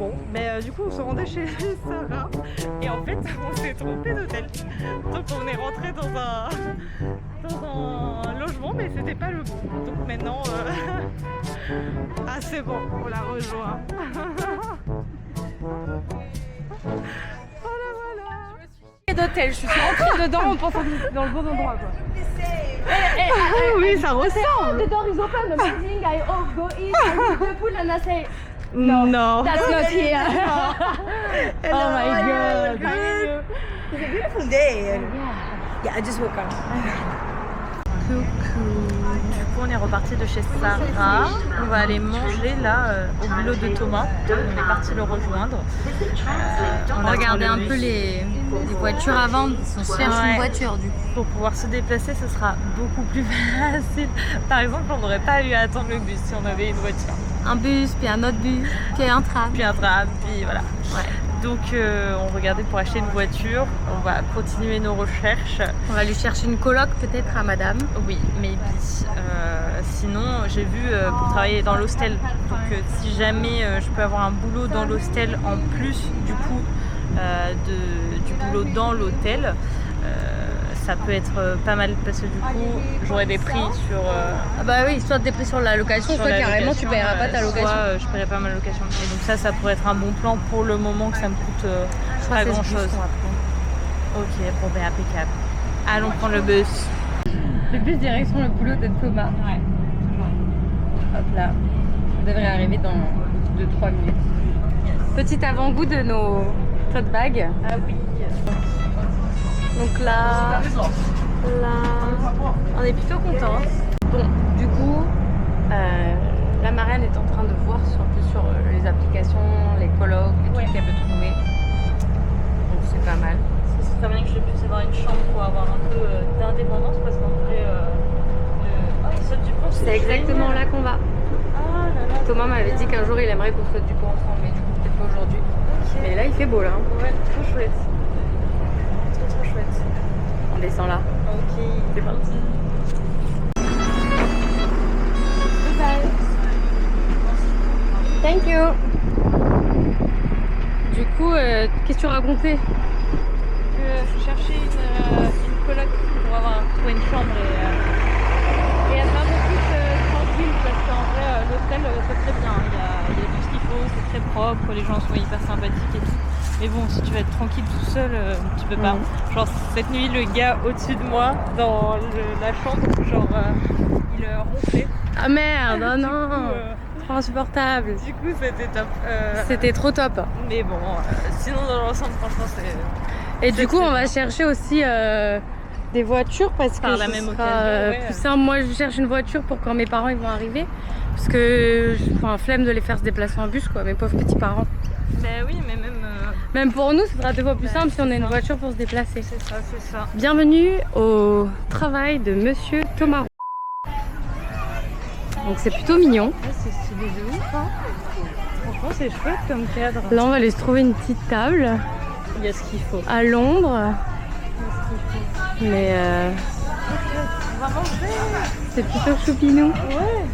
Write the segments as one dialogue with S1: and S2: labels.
S1: bon, mais du coup on se rendait chez Sarah et en fait on s'est trompé d'hôtel. Donc on est rentré dans un logement mais c'était pas le bon. Donc maintenant, ah c'est bon, on l'a rejoint.
S2: D'hôtel, je suis rentrée dedans en pensant que j'étais dans le bon endroit quoi.
S1: Oui, ça ressemble.
S2: The door is open, amazing, I go in, I leave the pool and I say
S1: no.
S2: that's not here. Oh my god.
S3: It's a beautiful day. Yeah, I just woke up.
S1: Coucou. Du coup on est reparti de chez Sarah. On va aller manger là au boulot de Thomas. On est parti le rejoindre.
S2: On regardait un peu les voitures à vendre. On cherche une voiture du coup.
S1: Pour pouvoir se déplacer ce sera beaucoup plus facile. Par exemple on n'aurait pas eu à attendre le bus si on avait une voiture.
S2: Un bus, puis un autre bus, puis un tram.
S1: Puis voilà. Ouais. Donc on regardait pour acheter une voiture, on va continuer nos recherches.
S2: On va lui chercher une coloc peut-être à madame.
S1: Oui, maybe. Sinon j'ai vu pour travailler dans l'hostel. Donc si jamais je peux avoir un boulot dans l'hostel en plus du coup du boulot dans l'hôtel, ça peut être pas mal parce que du coup j'aurai des prix sur...
S2: Ah bah oui, soit des prix sur la location, soit carrément tu paieras pas ta location.
S1: Soit je paierai pas ma location. Et donc ça pourrait être un bon plan pour le moment que ça me coûte pas grand chose. Ok, bon ben impeccable. Allons prendre le bus.
S2: Le bus direction le boulot de Thomas.
S1: Ouais.
S2: Hop là, on devrait arriver dans 2-3 minutes. Petit avant-goût de nos tote bags.
S1: Ah oui.
S2: Donc là, on est plutôt contents. Bon, du coup, la marraine est en train de voir sur les applications, les colocs, les trucs qu'elle peut trouver. Donc c'est pas mal.
S1: Ce serait bien que je puisse avoir une chambre pour avoir un peu d'indépendance parce qu'en vrai, il saute du pont.
S2: C'est exactement là qu'on va.
S1: Ah là là.
S2: Thomas m'avait dit qu'un jour il aimerait qu'on saute du pont ensemble, mais du coup peut-être pas aujourd'hui.
S1: Okay.
S2: Mais là il fait beau là.
S1: Ouais, trop chouette. Trop chouette.
S2: On descend là.
S1: Ok, c'est parti.
S2: Bye. Thank you. Du coup, qu'est-ce que tu racontais?
S1: Que je cherchais une coloc pour trouver une chambre et être un peu plus tranquille parce qu'en vrai l'hôtel c'est très bien. Il y a tout ce qu'il faut, c'est très propre, les gens sont hyper sympathiques et tout. Mais bon, si tu veux être tranquille tout seul, tu peux pas. Genre cette nuit, le gars au-dessus de moi dans la chambre, genre il ronflait.
S2: Ah merde, oh non, trop insupportable.
S1: Du coup, c'était top.
S2: C'était trop top.
S1: Mais bon, sinon dans l'ensemble, franchement, c'est...
S2: Et du coup, on va chercher aussi des voitures parce que
S1: par la même occasion.
S2: Plus simple. Moi, je cherche une voiture pour quand mes parents ils vont arriver. Parce que flemme de les faire se déplacer en bus, quoi, mes pauvres petits parents.
S1: Ben oui, mais
S2: même pour nous, ce sera 2 fois plus simple si on a une voiture pour se déplacer.
S1: C'est ça, c'est ça.
S2: Bienvenue au travail de Monsieur Thomas. Donc c'est plutôt mignon.
S1: Ouais, c'est stylé de ouf, hein. Franchement, c'est chouette comme cadre.
S2: Là, on va aller se trouver une petite table.
S1: Il y a ce qu'il faut.
S2: À Londres. Mais
S1: On va manger.
S2: c'est plutôt choupinou.
S1: Ouais.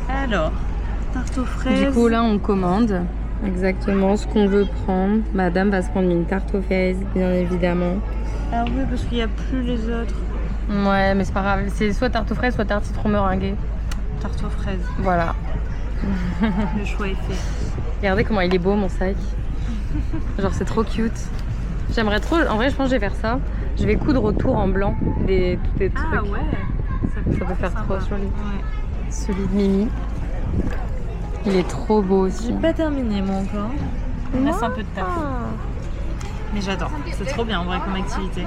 S1: Alors, tarte aux fraises.
S2: Du coup, là, on commande exactement ce qu'on veut prendre. Madame va se prendre une tarte aux fraises, bien évidemment.
S1: Ah oui, parce qu'il n'y a plus les autres.
S2: Ouais, mais c'est pas grave. C'est soit tarte aux fraises, soit tarte citron meringuée.
S1: Tarte aux fraises.
S2: Voilà.
S1: Le choix est fait.
S2: Regardez comment il est beau, mon sac. Genre, c'est trop cute. J'aimerais trop... En vrai, je pense que je vais faire ça. Je vais coudre autour en blanc tous les trucs.
S1: Ah ouais.
S2: Ça peut faire
S1: sympa.
S2: trop joli.
S1: Ouais.
S2: Celui de Mimi. Il est trop beau aussi.
S1: J'ai pas terminé moi encore. Il me reste un peu de taf. Mais j'adore. C'est trop bien en vrai comme activité.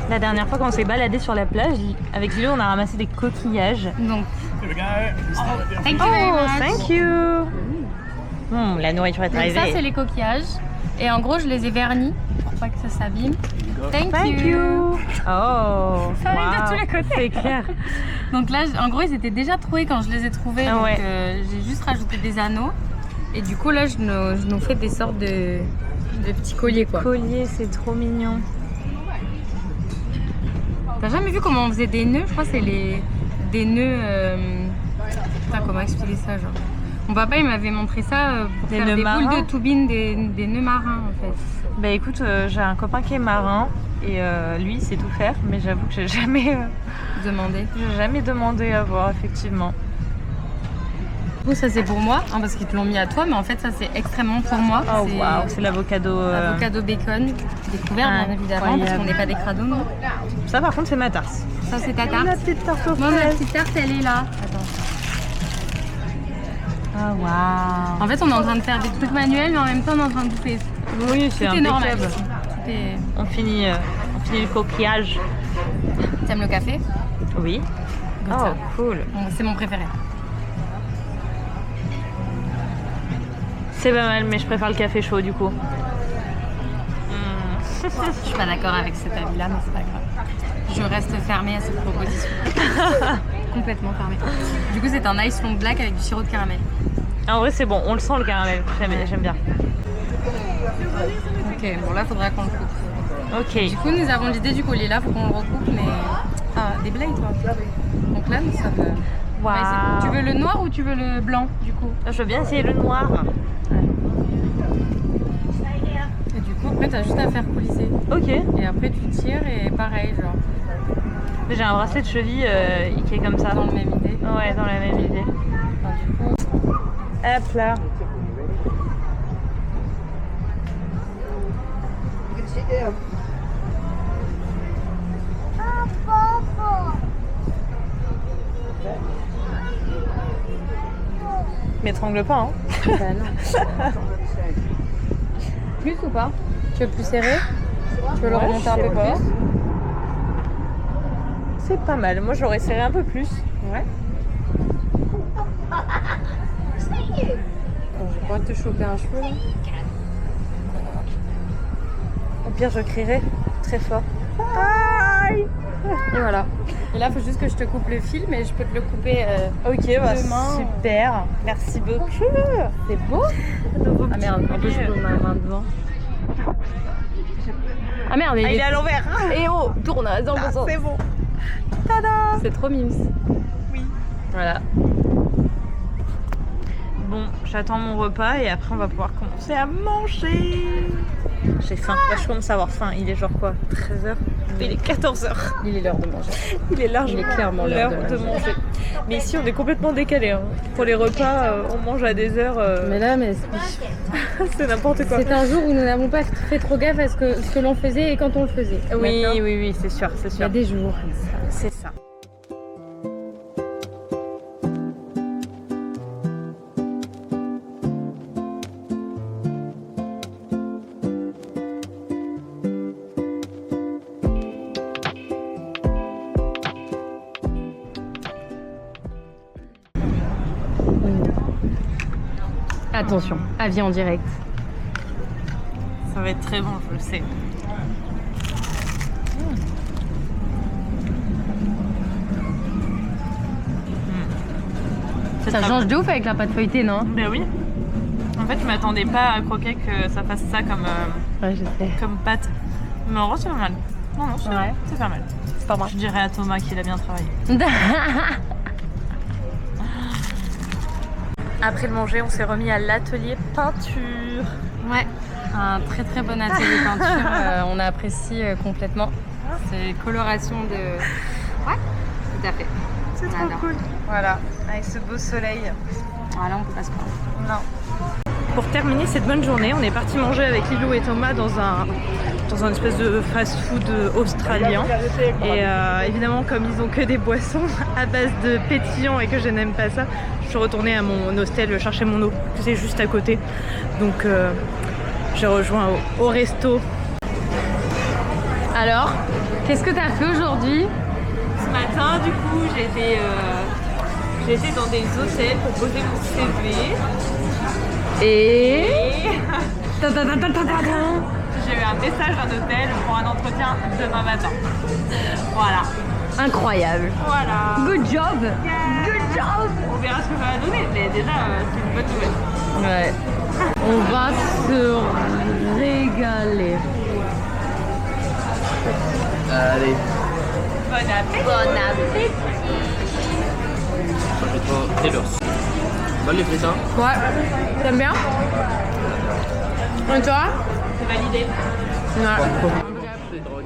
S1: La dernière fois quand on s'est baladé sur la plage, avec Lilo on a ramassé des coquillages.
S2: Donc,
S1: Thank you very much. Thank you. La nourriture est arrivée.
S2: ça, c'est les coquillages. Et en gros, je les ai vernis pour pas que ça s'abîme. Thank you.
S1: Oh,
S2: Ça arrive de tous les côtés.
S1: C'est clair.
S2: Donc là, en gros, ils étaient déjà troués quand je les ai trouvés.
S1: Ah
S2: Donc
S1: ouais.
S2: j'ai juste rajouté des anneaux. Et du coup, là, je nous fais des sortes de petits colliers, quoi.
S1: Collier, c'est trop mignon.
S2: T'as jamais vu comment on faisait des nœuds? Je crois que c'est des nœuds... Putain, comment expliquer ça, genre? Mon papa, il m'avait montré ça pour
S1: Des
S2: faire
S1: nœuds
S2: des
S1: marins.
S2: boules de toubine, des nœuds marins en fait.
S1: Bah écoute, j'ai un copain qui est marin et lui il sait tout faire, mais j'avoue que j'ai jamais demandé à voir effectivement.
S2: Du coup, ça c'est pour moi, hein, parce qu'ils te l'ont mis à toi, mais en fait ça c'est extrêmement pour moi.
S1: Oh
S2: C'est
S1: waouh, c'est l'avocado.
S2: avocado bacon, découvert bien évidemment, parce qu'on n'est pas des crados, non.
S1: Ça par contre c'est ma tarse.
S2: Ça c'est ta tarte.
S1: La petite tarte aux
S2: Moi ma
S1: fraises.
S2: petite tarte elle est là. Attends.
S1: Ah waouh.
S2: En fait on est en train de faire des trucs manuels, mais en même temps on est en train de bouffer.
S1: Oui, c'est
S2: Tout est normal.
S1: impeccable.
S2: Tout est...
S1: On finit le coquillage.
S2: T'aimes le café?
S1: Oui.
S2: Goûte
S1: Oh
S2: ça.
S1: cool.
S2: Bon, c'est mon préféré.
S1: C'est pas mal, mais je préfère le café chaud du coup.
S2: Je suis pas d'accord avec cet avis-là, mais c'est pas grave. Je reste fermée à cette proposition. Complètement fermée. Du coup, c'est un ice long black avec du sirop de caramel.
S1: En vrai, c'est bon, on le sent le caramel. J'aime bien.
S2: Ok, bon là, faudra qu'on le coupe.
S1: Ok.
S2: Du coup, nous avons l'idée du collier là, faut qu'on le recoupe, mais. Ah, des blades, toi. Donc là, nous sommes. On va essayer.
S1: Waouh.
S2: Tu veux le noir ou tu veux le blanc, du coup?
S1: Je veux bien essayer le noir.
S2: Et du coup, après, t'as juste à faire coulisser.
S1: Ok.
S2: Et après, tu tires et pareil, genre.
S1: J'ai un bracelet de cheville qui est comme ça.
S2: Dans la même idée.
S1: Ouais, dans la même idée.
S2: Enfin, du coup.
S1: Hop là. M'étrangle pas, hein.
S2: Bah non. Plus ou pas? Tu veux plus serré? Tu veux le
S1: Ouais,
S2: remonter un
S1: je sais
S2: peu
S1: pas.
S2: plus?
S1: C'est pas mal. Moi, j'aurais serré un peu plus.
S2: Ouais. Bon, je vais pas te choper un cheveu là.
S1: Au pire, je crierai très fort. Aïe.
S2: Et voilà. Et là, il faut juste que je te coupe le fil, mais je peux te le couper.
S1: Ok, bah
S2: Demain,
S1: super. Merci beaucoup.
S2: C'est beau. Ah merde, en plus je peux ma main devant. Ah merde,
S1: Ah, il est à l'envers.
S2: Et oh, tourne dans le bon sens.
S1: C'est bon. Tada.
S2: C'est trop mimes.
S1: Oui.
S2: Voilà.
S1: Bon, j'attends mon repas et après on va pouvoir commencer à manger. J'ai faim. Là, je commence à avoir faim. Il est genre quoi, 13h? Il est 14h.
S2: Il est l'heure de manger.
S1: Il est largement
S2: Il est clairement l'heure de
S1: manger. Mais ici, on est complètement décalé. Hein. Pour les repas, on mange à des heures.
S2: Mais là, mais
S1: C'est n'importe quoi.
S2: c'est un jour où nous n'avons pas fait trop gaffe à ce que l'on faisait et quand on le faisait.
S1: Oui,
S2: D'accord.
S1: oui, c'est sûr, c'est
S2: Il y a
S1: sûr.
S2: des jours comme ça.
S1: C'est ça.
S2: Attention, avis en direct.
S1: Ça va être très bon, je le sais.
S2: Ça change de ouf avec la pâte feuilletée, non?
S1: Ben oui. En fait, je m'attendais pas à croquer que ça fasse ça
S2: Ouais, je sais.
S1: comme pâte. Mais en vrai, c'est pas mal. Non, non,
S2: Ouais.
S1: c'est pas mal.
S2: C'est pas moi.
S1: Je dirais à Thomas qu'il a bien travaillé. Après le manger, on s'est remis à l'atelier peinture.
S2: Ouais, un très très bon atelier peinture, on apprécie complètement. C'est coloration de... Ouais, tout à fait.
S1: C'est
S2: On
S1: trop
S2: adore.
S1: cool. Voilà, avec ce beau soleil.
S2: Voilà, on peut pas se prendre.
S1: Non. Pour terminer cette bonne journée, on est parti manger avec Lilou et Thomas dans un espèce de fast-food australien. Et évidemment, comme ils ont que des boissons à base de pétillants et que je n'aime pas ça, je suis retournée à mon hostel chercher mon eau. C'est juste à côté. Donc j'ai rejoint au resto.
S2: Alors, qu'est-ce que tu as fait aujourd'hui?
S1: Ce matin, du coup, j'ai été dans des hôtels pour poser mon CV.
S2: Et...
S1: Et j'ai eu un message d'un hôtel pour un entretien demain matin. Voilà.
S2: Incroyable.
S1: Voilà.
S2: Good job. Good job.
S1: On verra ce que ça va donner, mais déjà, c'est une bonne nouvelle.
S2: Ouais. On va se régaler.
S4: Allez,
S1: Bon appétit.
S2: Bon appétit.
S4: ça fait trop Taylor. Bonne les frites, hein.
S2: Ouais. T'aimes bien? Et toi?
S1: C'est validé.
S2: Ouais.
S4: C'est drôle.